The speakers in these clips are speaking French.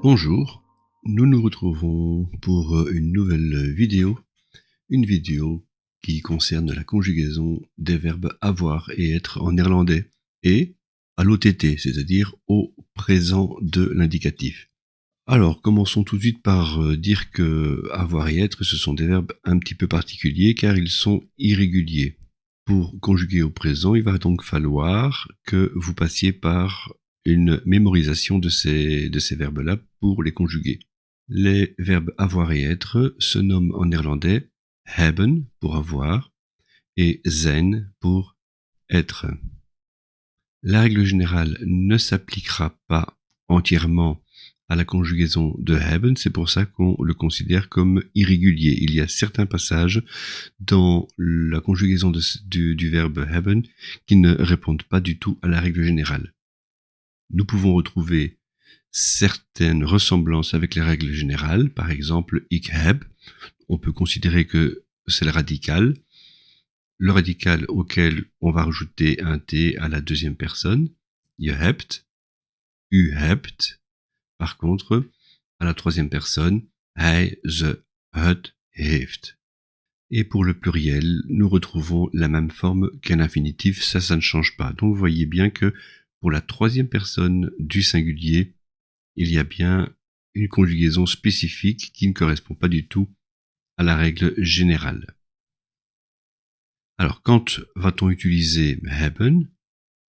Bonjour, nous nous retrouvons pour une nouvelle vidéo, une vidéo qui concerne la conjugaison des verbes avoir et être en néerlandais et à l'OTT, c'est-à-dire au présent de l'indicatif. Alors, commençons tout de suite par dire que avoir et être, ce sont des verbes un petit peu particuliers car ils sont irréguliers. Pour conjuguer au présent, il va donc falloir que vous passiez par une mémorisation de ces verbes-là pour les conjuguer. Les verbes avoir et être se nomment en néerlandais hebben pour avoir et zijn pour être. La règle générale ne s'appliquera pas entièrement à la conjugaison de hebben, c'est pour ça qu'on le considère comme irrégulier. Il y a certains passages dans la conjugaison du verbe hebben qui ne répondent pas du tout à la règle générale. Nous pouvons retrouver certaines ressemblances avec les règles générales, par exemple ik heb, on peut considérer que c'est le radical auquel on va rajouter un T à la deuxième personne, je hebt, u hebt. Par contre, à la troisième personne, hij, ze, het, heeft. Et pour le pluriel, nous retrouvons la même forme qu'un infinitif, ça ne change pas. Donc vous voyez bien que pour la troisième personne du singulier, il y a bien une conjugaison spécifique qui ne correspond pas du tout à la règle générale. Alors, quand va-t-on utiliser hebben?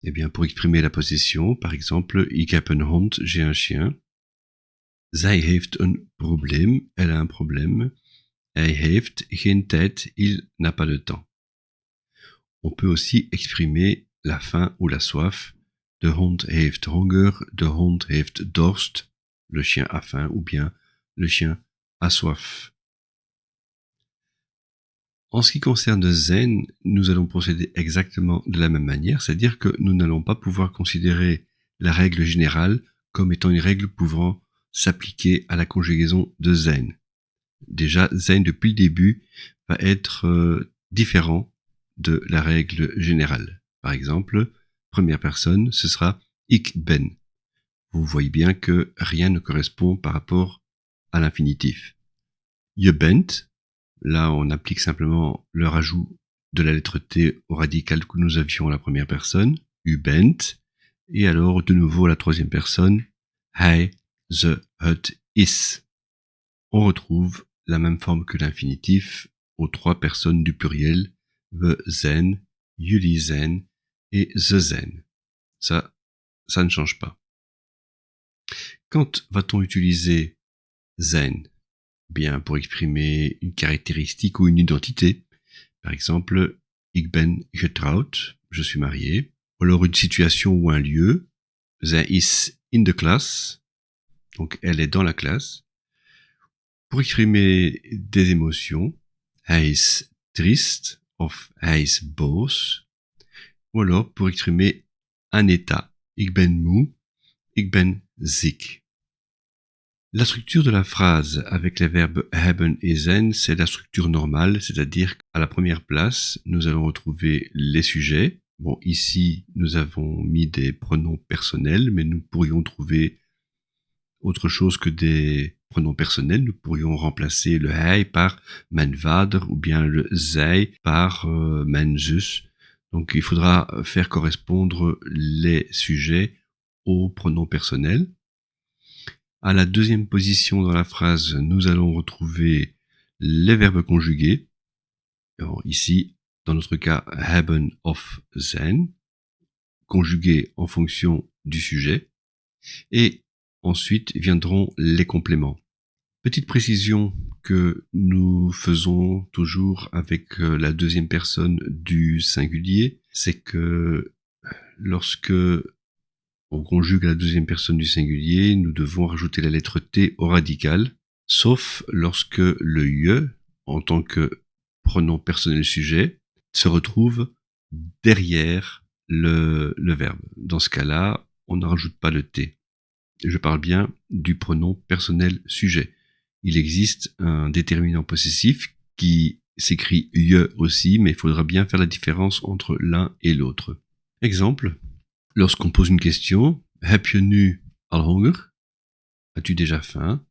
Eh bien, pour exprimer la possession, par exemple, ik heb een hond, j'ai un chien. Zij heeft een probleem, elle a un problème. Hij heeft geen tijd, il n'a pas de temps. On peut aussi exprimer la faim ou la soif. De hond heeft honger, de hond heeft dorst. Le chien a faim ou bien le chien a soif. En ce qui concerne zijn, nous allons procéder exactement de la même manière, c'est-à-dire que nous n'allons pas pouvoir considérer la règle générale comme étant une règle pouvant s'appliquer à la conjugaison de zijn. Déjà, zijn depuis le début va être différent de la règle générale. Par exemple, première personne, ce sera ik ben. Vous voyez bien que rien ne correspond par rapport à l'infinitif. Je bent, là on applique simplement le rajout de la lettre T au radical que nous avions à la première personne, u bent, et alors de nouveau à la troisième personne, hij, ze, het, is. On retrouve la même forme que l'infinitif aux trois personnes du pluriel, we zijn, jullie zijn et ze zijn. Ça ne change pas. Quand va-t-on utiliser zijn? Bien, pour exprimer une caractéristique ou une identité. Par exemple, ik ben getrouwd, je suis marié. Ou alors une situation ou un lieu. Zij is in de klas, donc elle est dans la classe. Pour exprimer des émotions, hij is triest of hij is boos. Ou alors pour exprimer un état, ik ben moe, ik ben ziek. La structure de la phrase avec les verbes hebben et zijn, c'est la structure normale, c'est-à-dire qu'à la première place, nous allons retrouver les sujets. Bon, ici, nous avons mis des pronoms personnels, mais nous pourrions trouver autre chose que des pronoms personnels. Nous pourrions remplacer le hij par mijn vader ou bien le zij par mijn zus. Donc, il faudra faire correspondre les sujets aux pronoms personnels. À la deuxième position dans la phrase, nous allons retrouver les verbes conjugués. Alors, ici, dans notre cas, hebben of zijn, conjugués en fonction du sujet. Et ensuite viendront les compléments. Petite précision que nous faisons toujours avec la deuxième personne du singulier, c'est que lorsque on conjugue la deuxième personne du singulier, nous devons rajouter la lettre T au radical, sauf lorsque le je, en tant que pronom personnel sujet, se retrouve derrière le verbe. Dans ce cas-là, on ne rajoute pas le T. Je parle bien du pronom personnel sujet. Il existe un déterminant possessif qui s'écrit je aussi, mais il faudra bien faire la différence entre l'un et l'autre. Exemple, lorsqu'on pose une question, heb je nu al honger? as-tu déjà faim?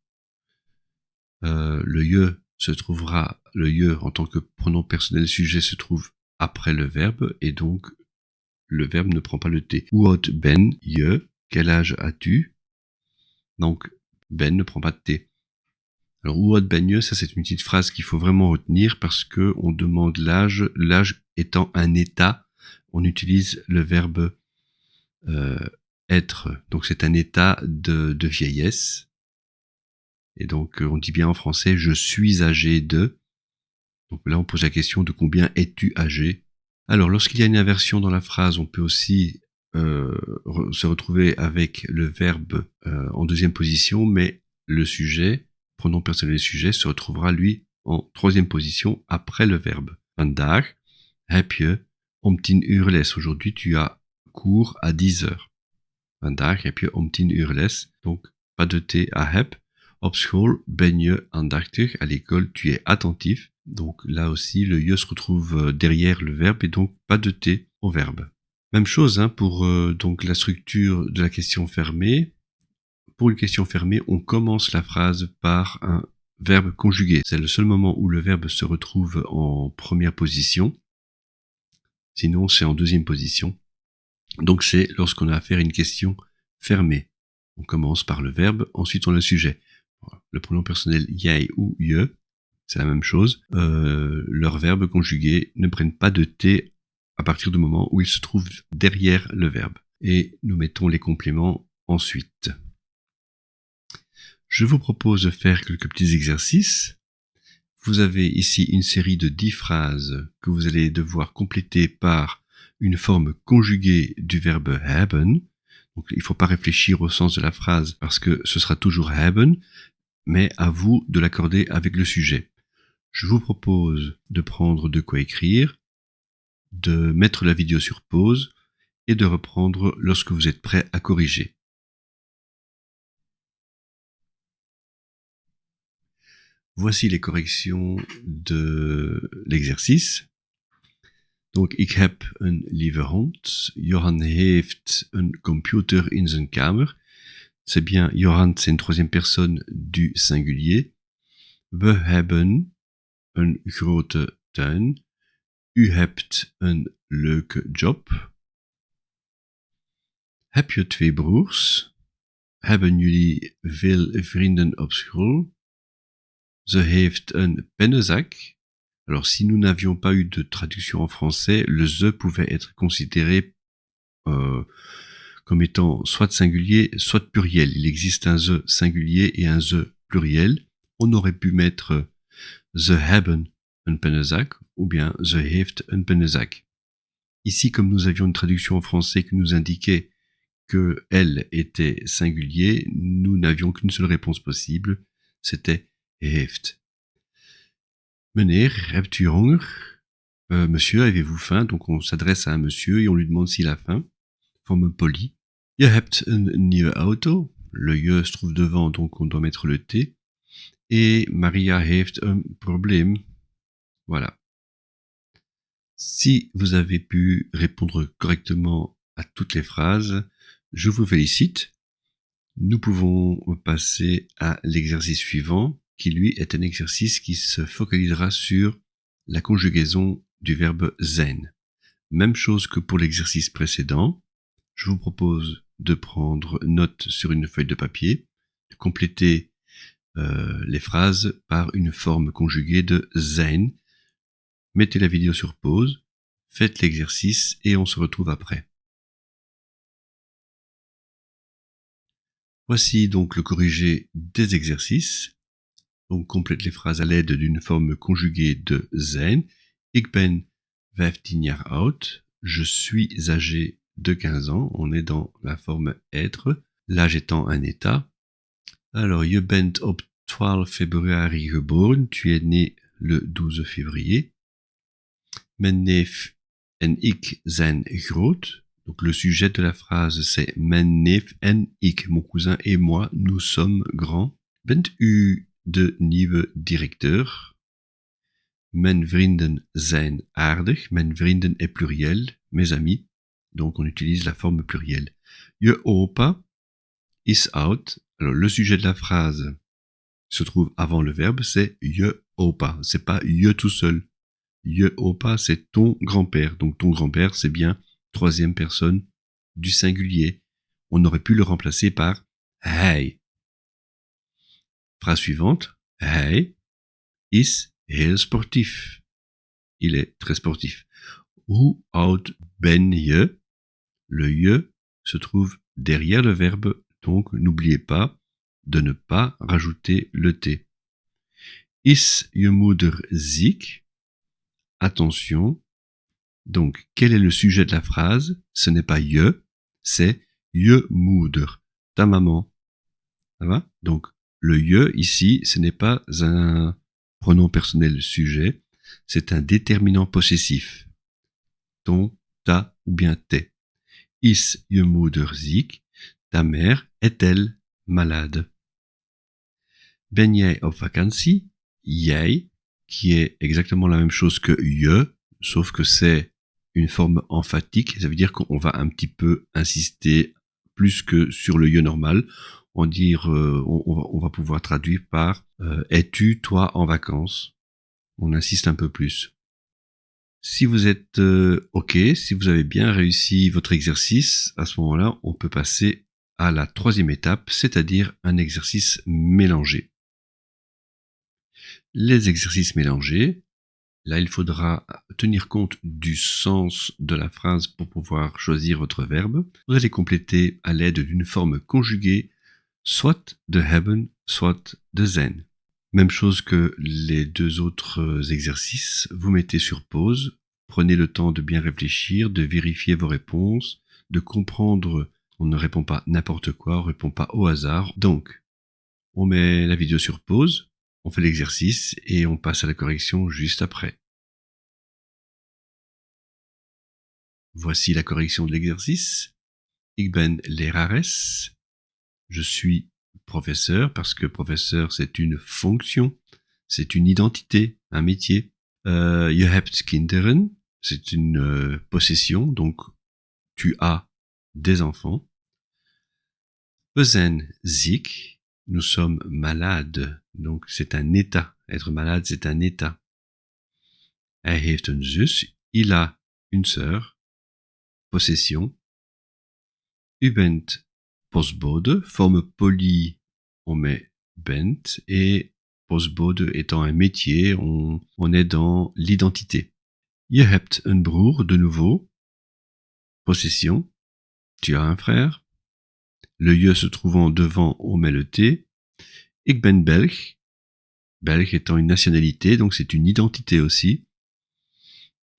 Le je en tant que pronom personnel sujet se trouve après le verbe et donc le verbe ne prend pas le T. Hoe oud ben je? Quel âge as-tu? Donc ben ne prend pas de T. Alors hoe oud ben je? Ça c'est une petite phrase qu'il faut vraiment retenir parce que on demande l'âge. L'âge étant un état, on utilise le verbe être. Donc c'est un état de vieillesse. Et donc on dit bien en français je suis âgé de. Donc là on pose la question de combien es-tu âgé? Alors lorsqu'il y a une inversion dans la phrase, on peut aussi se retrouver avec le verbe en deuxième position, mais le sujet, pronom personnel sujet, se retrouvera lui en troisième position après le verbe. Vandaag heb je om 10 uur les. Aujourd'hui tu as cours à 10 heures. Vandaag heb je om 10 uur les. Donc pas de T à heb. Op school ben je aandachtig. À l'école tu es attentif. Donc là aussi le je se retrouve derrière le verbe et donc pas de T au verbe. Même chose pour donc la structure de la question fermée. Pour une question fermée, on commence la phrase par un verbe conjugué. C'est le seul moment où le verbe se retrouve en première position. Sinon, c'est en deuxième position. Donc c'est lorsqu'on a affaire à une question fermée. On commence par le verbe, ensuite on a le sujet. Le pronom personnel jij ou je, c'est la même chose. Leurs verbes conjugués ne prennent pas de T à partir du moment où ils se trouvent derrière le verbe. Et nous mettons les compléments ensuite. Je vous propose de faire quelques petits exercices. Vous avez ici une série de 10 phrases que vous allez devoir compléter par une forme conjuguée du verbe hebben. Donc, il ne faut pas réfléchir au sens de la phrase parce que ce sera toujours hebben, mais à vous de l'accorder avec le sujet. Je vous propose de prendre de quoi écrire, de mettre la vidéo sur pause et de reprendre lorsque vous êtes prêt à corriger. Voici les corrections de l'exercice. Donc, ik heb een lieve hond. Johan heeft een computer in zijn kamer. C'est bien, Johan, c'est une troisième personne du singulier. We hebben een grote tuin. U hebt een leuke job. Heb je 2 broers? Hebben jullie veel vrienden op school? Ze heeft een pennenzak. Alors, si nous n'avions pas eu de traduction en français, le ze pouvait être considéré comme étant soit singulier, soit pluriel. Il existe un ze singulier et un ze pluriel. On aurait pu mettre ze hebben een pennenzak ou bien ze heeft een pennenzak. Ici, comme nous avions une traduction en français qui nous indiquait que elle était singulier, nous n'avions qu'une seule réponse possible, c'était heeft. Meneer, hebt u honger? Monsieur, avez-vous faim? Donc on s'adresse à un monsieur et on lui demande s'il a faim. Forme polie. Je hebt een nieuwe auto. Le je se trouve devant, donc on doit mettre le T. Et Maria heeft een probleem. Voilà. Si vous avez pu répondre correctement à toutes les phrases, je vous félicite. Nous pouvons passer à l'exercice suivant, qui lui est un exercice qui se focalisera sur la conjugaison du verbe zijn. Même chose que pour l'exercice précédent, je vous propose de prendre note sur une feuille de papier, de compléter les phrases par une forme conjuguée de zijn. Mettez la vidéo sur pause, faites l'exercice et on se retrouve après. Voici donc le corrigé des exercices. Donc complète les phrases à l'aide d'une forme conjuguée de zijn. Ik ben 15 jaar oud. Je suis âgé de 15 ans. On est dans la forme être. L'âge étant un état. Alors, je bent op 12 februari geboren. Tu es né le 12 février. Mijn neef en ik zijn groot. Donc le sujet de la phrase c'est mijn neef en ik. Mon cousin et moi, nous sommes grands. Bent u de nieuwe directeur? Mijn vrienden zijn aardig. Mijn vrienden est pluriel. Mes amis. Donc on utilise la forme plurielle. Je opa is oud. Alors, le sujet de la phrase se trouve avant le verbe, c'est je opa. C'est pas je tout seul. Je opa, c'est ton grand-père. Donc, ton grand-père, c'est bien troisième personne du singulier. On aurait pu le remplacer par hij. Phrase suivante. Hij is heel sportief. Il est très sportif. Hoe oud ben je? Le je se trouve derrière le verbe, donc n'oubliez pas de ne pas rajouter le T. Is je moeder ziek? Attention. Donc, quel est le sujet de la phrase? Ce n'est pas je, c'est je moeder, ta maman. Ça va? Donc, le je ici, ce n'est pas un pronom personnel sujet, c'est un déterminant possessif. Ton, ta ou bien tes. Is je moeder ziek? Ta mère est-elle malade? Ben jij op vakantie? Jij, qui est exactement la même chose que je, sauf que c'est une forme emphatique, ça veut dire qu'on va un petit peu insister plus que sur le je normal. On va pouvoir traduire par es-tu toi en vacances? On insiste un peu plus. Si vous êtes OK, si vous avez bien réussi votre exercice, à ce moment-là, on peut passer à la troisième étape, c'est-à-dire un exercice mélangé. Les exercices mélangés, là, il faudra tenir compte du sens de la phrase pour pouvoir choisir votre verbe. Vous allez compléter à l'aide d'une forme conjuguée, soit de hebben, soit de zijn. Même chose que les deux autres exercices, vous mettez sur pause, prenez le temps de bien réfléchir, de vérifier vos réponses, de comprendre, on ne répond pas n'importe quoi, on ne répond pas au hasard. Donc, on met la vidéo sur pause, on fait l'exercice et on passe à la correction juste après. Voici la correction de l'exercice. Ik ben lerares. Je suis professeur parce que professeur c'est une fonction, c'est une identité, un métier. Je hebt kinderen, c'est une possession, donc tu as des enfants. We zijn ziek, nous sommes malades, donc c'est un état. Être malade, c'est un état. Hij heeft een zus, il a une sœur, possession. U bent postbode, forme polie, on met bent, et postbode étant un métier, on est dans l'identité. Je hebt een broer, de nouveau, possession, tu as un frère. Le je se trouvant devant, on met le T. Ik ben Belg, Belg étant une nationalité, donc c'est une identité aussi.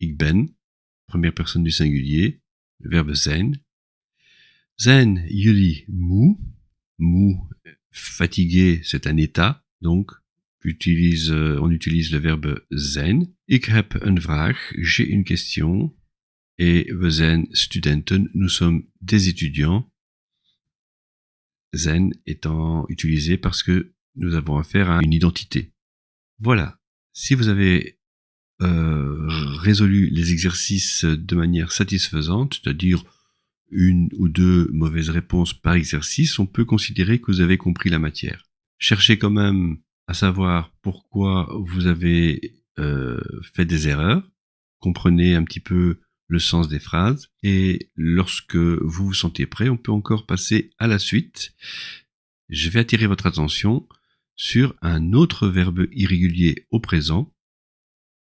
Ik ben, première personne du singulier, le verbe zijn. Zijn jullie moe? Moe, fatigué, c'est un état, donc on utilise le verbe zijn. Ik heb een vraag, j'ai une question. Et we zijn studenten, nous sommes des étudiants. Zijn étant utilisé parce que nous avons affaire à une identité. Voilà. Si vous avez résolu les exercices de manière satisfaisante, c'est-à-dire une ou deux mauvaises réponses par exercice, on peut considérer que vous avez compris la matière. Cherchez quand même à savoir pourquoi vous avez fait des erreurs. Comprenez un petit peu le sens des phrases. Et lorsque vous vous sentez prêt, on peut encore passer à la suite. Je vais attirer votre attention sur un autre verbe irrégulier au présent.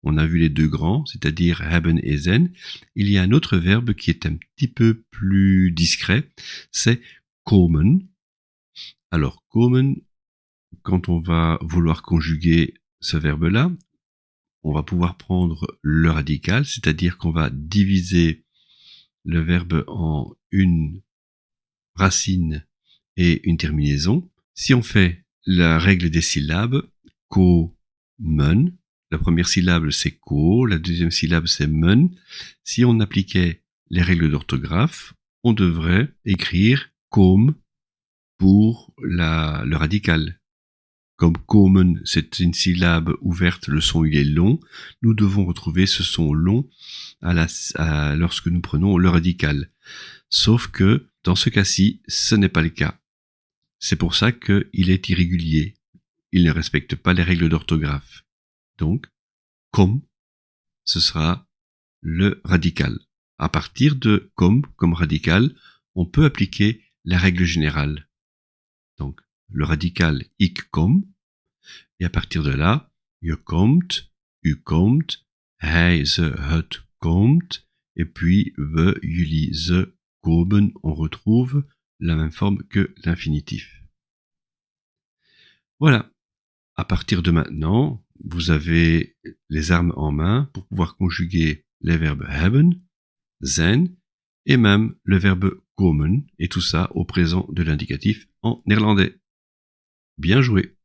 On a vu les deux grands, c'est-à-dire hebben et zijn. Il y a un autre verbe qui est un petit peu plus discret, c'est komen. Alors, komen, quand on va vouloir conjuguer ce verbe-là, on va pouvoir prendre le radical, c'est-à-dire qu'on va diviser le verbe en une racine et une terminaison. Si on fait la règle des syllabes, ko-men, la première syllabe c'est ko, la deuxième syllabe c'est men. Si on appliquait les règles d'orthographe, on devrait écrire kom pour le radical. Comme komen, c'est une syllabe ouverte, le son il est long, nous devons retrouver ce son long lorsque nous prenons le radical. Sauf que, dans ce cas-ci, ce n'est pas le cas. C'est pour ça qu'il est irrégulier. Il ne respecte pas les règles d'orthographe. Donc, kom, ce sera le radical. À partir de kom comme radical, on peut appliquer la règle générale. Donc, le radical ik kom, et à partir de là, je komt, u komt, hij, ze, het komt, et puis we, jullie, ze komen, on retrouve la même forme que l'infinitif. Voilà. À partir de maintenant, vous avez les armes en main pour pouvoir conjuguer les verbes hebben, zijn, et même le verbe komen, et tout ça au présent de l'indicatif en néerlandais. Bien joué!